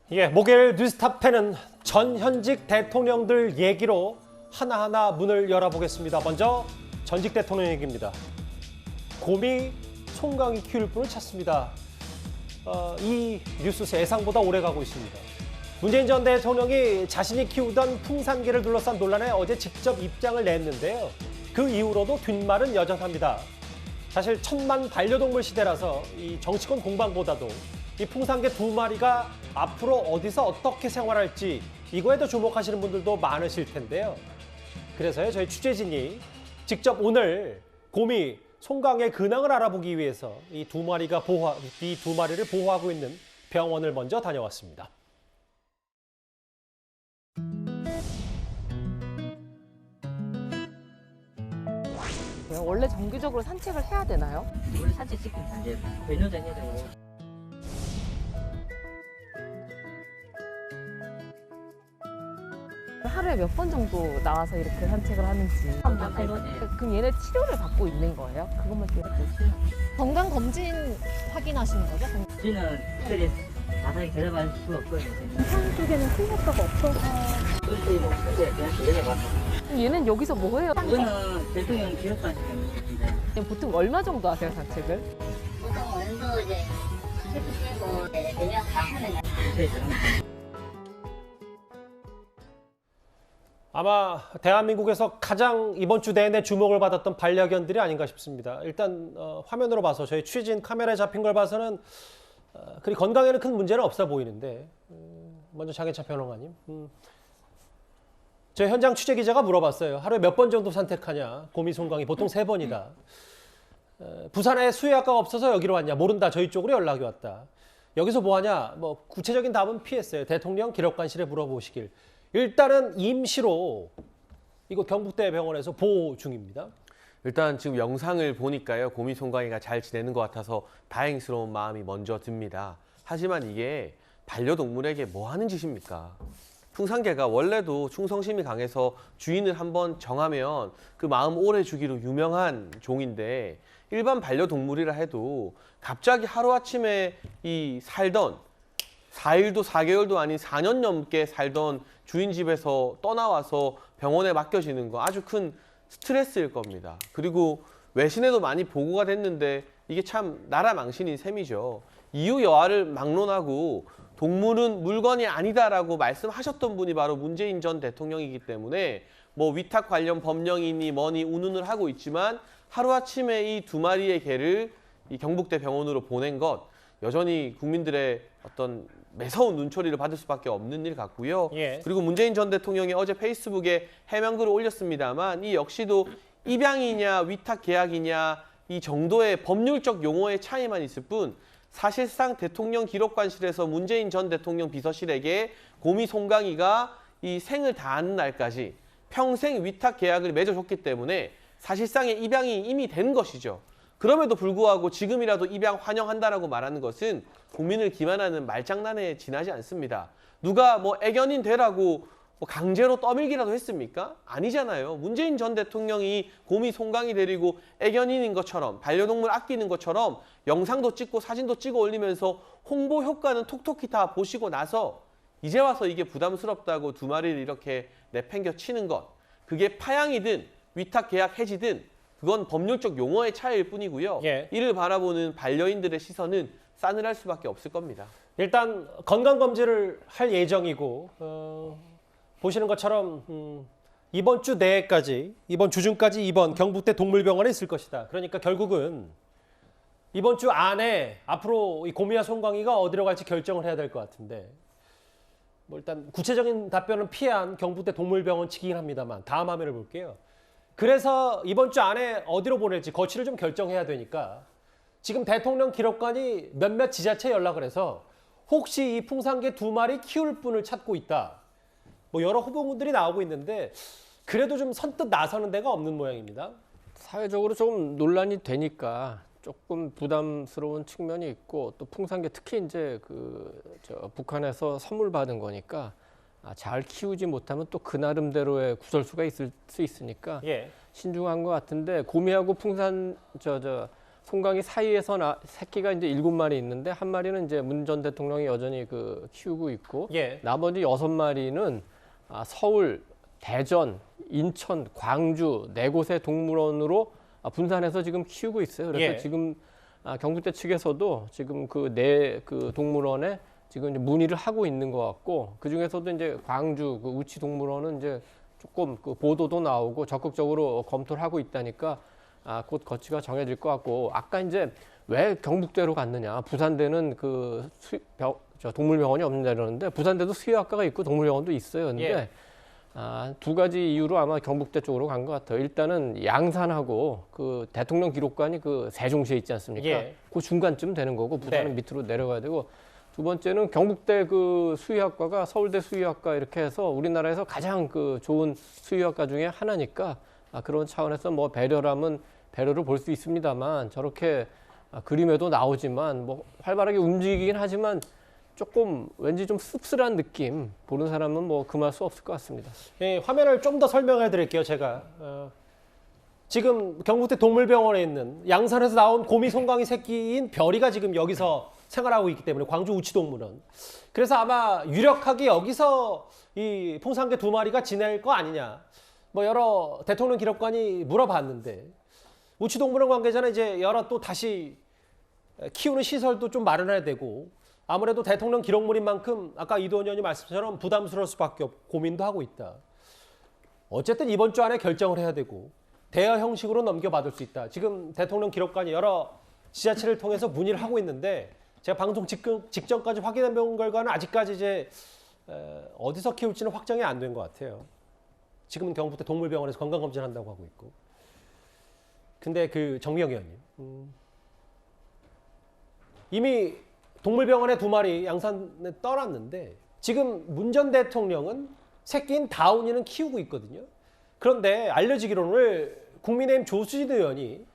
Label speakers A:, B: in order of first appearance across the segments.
A: 예, 목요일 뉴스탑10은 전현직 대통령들 얘기로 하나하나 문을 열어보겠습니다. 먼저 전직 대통령 얘기입니다. 곰이 송강이 키울 분을 찾습니다. 이 뉴스 예상보다 오래 가고 있습니다. 문재인 전 대통령이 자신이 키우던 풍산개를 둘러싼 논란에 어제 직접 입장을 냈는데요. 그 이후로도 뒷말은 여전합니다. 사실 천만 반려동물 시대라서 이 정치권 공방보다도 이 풍산개 두 마리가 앞으로 어디서 어떻게 생활할지 이거에도 주목하시는 분들도 많으실 텐데요. 그래서요, 저희 취재진이 직접 오늘 곰이 송강의 근황을 알아보기 위해서 이 두 마리를 보호하고 있는 병원을 먼저 다녀왔습니다.
B: 원래 정기적으로 산책을 해야 되나요?
C: 원래 산책시키면 이제 배뇨전 해야 되고.
B: 하루에 몇 번 정도 나와서 이렇게 산책을 하는지. 그럼 얘네 치료를 받고 있는 거예요? 그것만 좀 해주세요.
D: 건강 검진 확인하시는 거죠?
C: 저희는 특별히 자세히 들어갈 수가 없고요.
D: 산 쪽에는 큰 효과가 없어서
C: 저희 뭐 그냥 들어가서.
B: 그럼 얘는 여기서 뭐 해요?
C: 이거는 대통령 기록관시입니다.
B: 보통 얼마 정도 하세요, 산책을?
E: 보통 온도 이제 10분 되면 다 하면
C: 저희 들어가면.
A: 아마 대한민국에서 가장 이번 주 내내 주목을 받았던 반려견들이 아닌가 싶습니다. 일단 화면으로 봐서 저희 취재진 카메라에 잡힌 걸 봐서는 그리 건강에는 큰 문제는 없어 보이는데 먼저 장혜찬 평론가님. 저희 현장 취재 기자가 물어봤어요. 하루에 몇 번 정도 산책하냐. 곰이 송강이 보통 3번이다. 부산에 수의학과가 없어서 여기로 왔냐. 모른다. 저희 쪽으로 연락이 왔다. 여기서 뭐 하냐. 뭐 구체적인 답은 피했어요. 대통령 기록관실에 물어보시길. 일단은 임시로 이곳 경북대 병원에서 보호 중입니다.
F: 일단 지금 영상을 보니까요. 곰이 송강이가 잘 지내는 것 같아서 다행스러운 마음이 먼저 듭니다. 하지만 이게 반려동물에게 뭐 하는 짓입니까? 풍산개가 원래도 충성심이 강해서 주인을 한번 정하면 그 마음 오래 주기로 유명한 종인데 일반 반려동물이라 해도 갑자기 하루아침에 이 살던 4일도 4개월도 아닌 4년 넘게 살던 주인 집에서 떠나와서 병원에 맡겨지는 거 아주 큰 스트레스일 겁니다. 그리고 외신에도 많이 보고가 됐는데 이게 참 나라 망신인 셈이죠. 이유 여하를 막론하고 동물은 물건이 아니다라고 말씀하셨던 분이 바로 문재인 전 대통령이기 때문에 뭐 위탁 관련 법령이니 뭐니 운운을 하고 있지만 하루아침에 이 두 마리의 개를 이 경북대 병원으로 보낸 것 여전히 국민들의 어떤 매서운 눈초리를 받을 수밖에 없는 일 같고요.
A: 예.
F: 그리고 문재인 전 대통령이 어제 페이스북에 해명글을 올렸습니다만 이 역시도 입양이냐 위탁 계약이냐 이 정도의 법률적 용어의 차이만 있을 뿐 사실상 대통령 기록관실에서 문재인 전 대통령 비서실에게 곰이 송강이가 이 생을 다하는 날까지 평생 위탁 계약을 맺어줬기 때문에 사실상의 입양이 이미 된 것이죠. 그럼에도 불구하고 지금이라도 입양 환영한다라고 말하는 것은 국민을 기만하는 말장난에 지나지 않습니다. 누가 뭐 애견인 되라고 뭐 강제로 떠밀기라도 했습니까? 아니잖아요. 문재인 전 대통령이 곰이 송강이 데리고 애견인인 것처럼 반려동물 아끼는 것처럼 영상도 찍고 사진도 찍어 올리면서 홍보 효과는 톡톡히 다 보시고 나서 이제 와서 이게 부담스럽다고 두 마리를 이렇게 내팽겨 치는 것. 그게 파양이든 위탁 계약 해지든 그건 법률적 용어의 차이일 뿐이고요.
A: 예.
F: 이를 바라보는 반려인들의 시선은 싸늘할 수밖에 없을 겁니다.
A: 일단 건강검진을 할 예정이고 보시는 것처럼 이번 주 내까지, 이번 주중까지 이번 경북대 동물병원에 있을 것이다. 그러니까 결국은 이번 주 안에 앞으로 이 곰이와 송강이가 어디로 갈지 결정을 해야 될 것 같은데 뭐 일단 구체적인 답변은 피한 경북대 동물병원 측이긴 합니다만 다음 화면을 볼게요. 그래서 이번 주 안에 어디로 보낼지 거취를 좀 결정해야 되니까 지금 대통령 기록관이 몇몇 지자체에 연락을 해서 혹시 이 풍산개 두 마리 키울 분을 찾고 있다. 뭐 여러 후보군들이 나오고 있는데 그래도 좀 선뜻 나서는 데가 없는 모양입니다.
G: 사회적으로 좀 논란이 되니까 조금 부담스러운 측면이 있고 또 풍산개 특히 이제 북한에서 선물 받은 거니까 잘 키우지 못하면 또 그 나름대로의 구설수가 있을 수 있으니까
A: 예.
G: 신중한 것 같은데 곰이하고 송강이 사이에서 새끼가 이제 7마리 있는데 한 마리는 이제 문 전 대통령이 여전히 그 키우고 있고
A: 예.
G: 나머지 6마리는 서울, 대전, 인천, 광주 4곳의 동물원으로 분산해서 지금 키우고 있어요. 그래서
A: 예.
G: 지금 경북대 측에서도 지금 그 동물원에 지금 이제 문의를 하고 있는 것 같고 그 중에서도 이제 광주 그 우치 동물원은 이제 조금 그 보도도 나오고 적극적으로 검토를 하고 있다니까 곧 거치가 정해질 것 같고 아까 이제 왜 경북대로 갔느냐 부산대는 그 동물병원이 없는다 그러는데 부산대도 수의학과가 있고 동물병원도 있어요. 근데
A: 예.
G: 두 가지 이유로 아마 경북대 쪽으로 간 것 같아요. 일단은 양산하고 그 대통령 기록관이 그 세종시에 있지 않습니까?
A: 예.
G: 그 중간쯤 되는 거고 부산은
A: 네.
G: 밑으로 내려가야 되고 두 번째는 경북대 그 수의학과가 서울대 수의학과 이렇게 해서 우리나라에서 가장 그 좋은 수의학과 중에 하나니까 그런 차원에서 뭐 배려라면 배려를 볼 수 있습니다만 저렇게 그림에도 나오지만 뭐 활발하게 움직이긴 하지만 조금 왠지 좀 씁쓸한 느낌 보는 사람은 뭐 금할 수 없을 것 같습니다.
A: 예, 화면을 좀 더 설명해 드릴게요. 제가 지금 경북대 동물병원에 있는 양산에서 나온 곰이 송강이 새끼인 별이가 지금 여기서 생활하고 있기 때문에 광주 우치동물원. 그래서 아마 유력하게 여기서 이 풍산개 2마리가 지낼 거 아니냐. 뭐 여러 대통령 기록관이 물어봤는데 우치동물원 관계자는 이제 여러 또 다시 키우는 시설도 좀 마련해야 되고 아무래도 대통령 기록물인 만큼 아까 이도원 의원이 말씀처럼 부담스러울 수밖에 없고 고민도 하고 있다. 어쨌든 이번 주 안에 결정을 해야 되고 대여 형식으로 넘겨받을 수 있다. 지금 대통령 기록관이 여러 지자체를 통해서 문의를 하고 있는데 제가 방송 직전까지 확인해 본 결과는 아직까지 이제 어디서 키울지는 확정이 안 된 것 같아요. 지금은 경북대 동물병원에서 건강검진한다고 하고 있고. 근데 그 정미영 의원님 이미 동물병원에 2마리 양산에 떠났는데 지금 문 전 대통령은 새끼인 다운이는 키우고 있거든요. 그런데 알려지기로는 국민의힘 조수진 의원이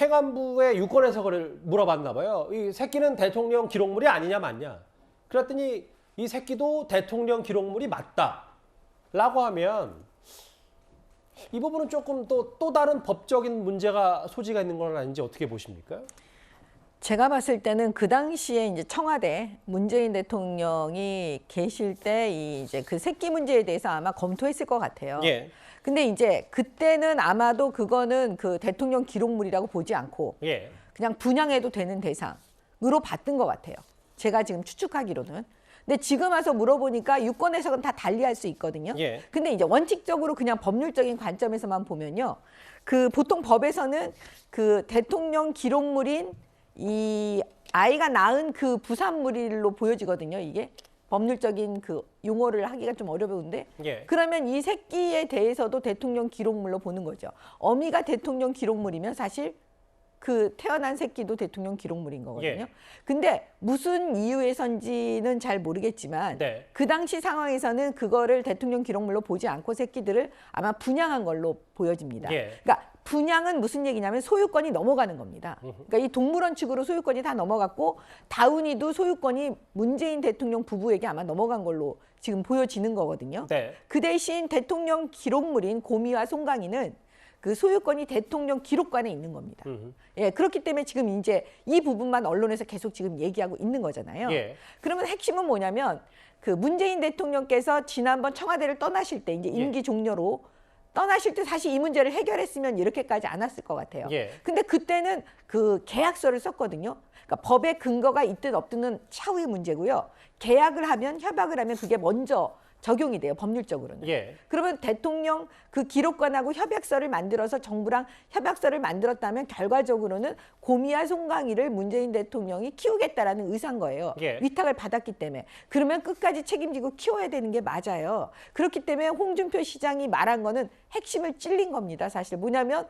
A: 행안부의 유권 해석을 물어봤나 봐요. 이 새끼는 대통령 기록물이 아니냐 맞냐. 그랬더니 이 새끼도 대통령 기록물이 맞다라고 하면 이 부분은 조금 또 다른 법적인 문제가 소지가 있는 건 아닌지 어떻게 보십니까?
H: 제가 봤을 때는 그 당시에 이제 청와대 문재인 대통령이 계실 때 이제 그 새끼 문제에 대해서 아마 검토했을 것 같아요.
A: 예.
H: 근데 이제 그때는 아마도 그거는 그 대통령 기록물이라고 보지 않고
A: 예.
H: 그냥 분양해도 되는 대상으로 봤던 것 같아요. 제가 지금 추측하기로는. 근데 지금 와서 물어보니까 유권 해석은 다 달리할 수 있거든요.
A: 예.
H: 근데 이제 원칙적으로 그냥 법률적인 관점에서만 보면요. 그 보통 법에서는 그 대통령 기록물인 이 아이가 낳은 그 부산물로 보여지거든요. 이게 법률적인 그 용어를 하기가 좀 어려운데
A: 예.
H: 그러면 이 새끼에 대해서도 대통령 기록물로 보는 거죠. 어미가 대통령 기록물이면 사실 그 태어난 새끼도 대통령 기록물인 거거든요.
A: 예.
H: 근데 무슨 이유에선지는 잘 모르겠지만
A: 네.
H: 그 당시 상황에서는 그거를 대통령 기록물로 보지 않고 새끼들을 아마 분양한 걸로 보여집니다.
A: 예.
H: 그러니까 분양은 무슨 얘기냐면 소유권이 넘어가는 겁니다. 그러니까 이 동물원 측으로 소유권이 다 넘어갔고 다운이도 소유권이 문재인 대통령 부부에게 아마 넘어간 걸로 지금 보여지는 거거든요.
A: 네.
H: 그 대신 대통령 기록물인 곰이와 송강이는 그 소유권이 대통령 기록관에 있는 겁니다. 예, 그렇기 때문에 지금 이제 이 부분만 언론에서 계속 지금 얘기하고 있는 거잖아요.
A: 예.
H: 그러면 핵심은 뭐냐면 그 문재인 대통령께서 지난번 청와대를 떠나실 때 이제 임기 종료로 떠나실 때 사실 이 문제를 해결했으면 이렇게까지 안 왔을 것 같아요.
A: 예.
H: 근데 그때는 그 계약서를 썼거든요. 그러니까 법의 근거가 있든 없든은 차후의 문제고요. 계약을 하면 협약을 하면 그게 먼저 적용이 돼요. 법률적으로는.
A: 예.
H: 그러면 대통령 그 기록관하고 협약서를 만들어서 정부랑 협약서를 만들었다면 결과적으로는 곰이와 송강이를 문재인 대통령이 키우겠다라는 의사인 거예요.
A: 예.
H: 위탁을 받았기 때문에. 그러면 끝까지 책임지고 키워야 되는 게 맞아요. 그렇기 때문에 홍준표 시장이 말한 거는 핵심을 찔린 겁니다. 사실 뭐냐면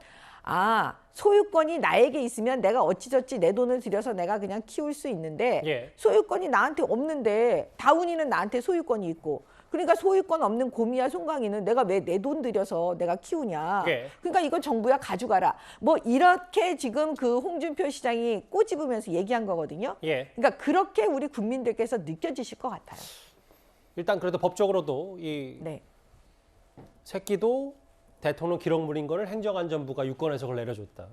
H: 소유권이 나에게 있으면 내가 어찌저찌 내 돈을 들여서 내가 그냥 키울 수 있는데
A: 예.
H: 소유권이 나한테 없는데 다운이는 나한테 소유권이 있고 그러니까 소유권 없는 곰이와 송강이는 내가 왜 내 돈 들여서 내가 키우냐.
A: 예.
H: 그러니까 이건 정부야 가져가라. 뭐 이렇게 지금 그 홍준표 시장이 꼬집으면서 얘기한 거거든요.
A: 예.
H: 그러니까 그렇게 우리 국민들께서 느껴지실 것 같아요.
A: 일단 그래도 법적으로도 이
H: 네.
A: 새끼도 대통령 기록물인 거를 행정안전부가 유권 해석을 내려줬다.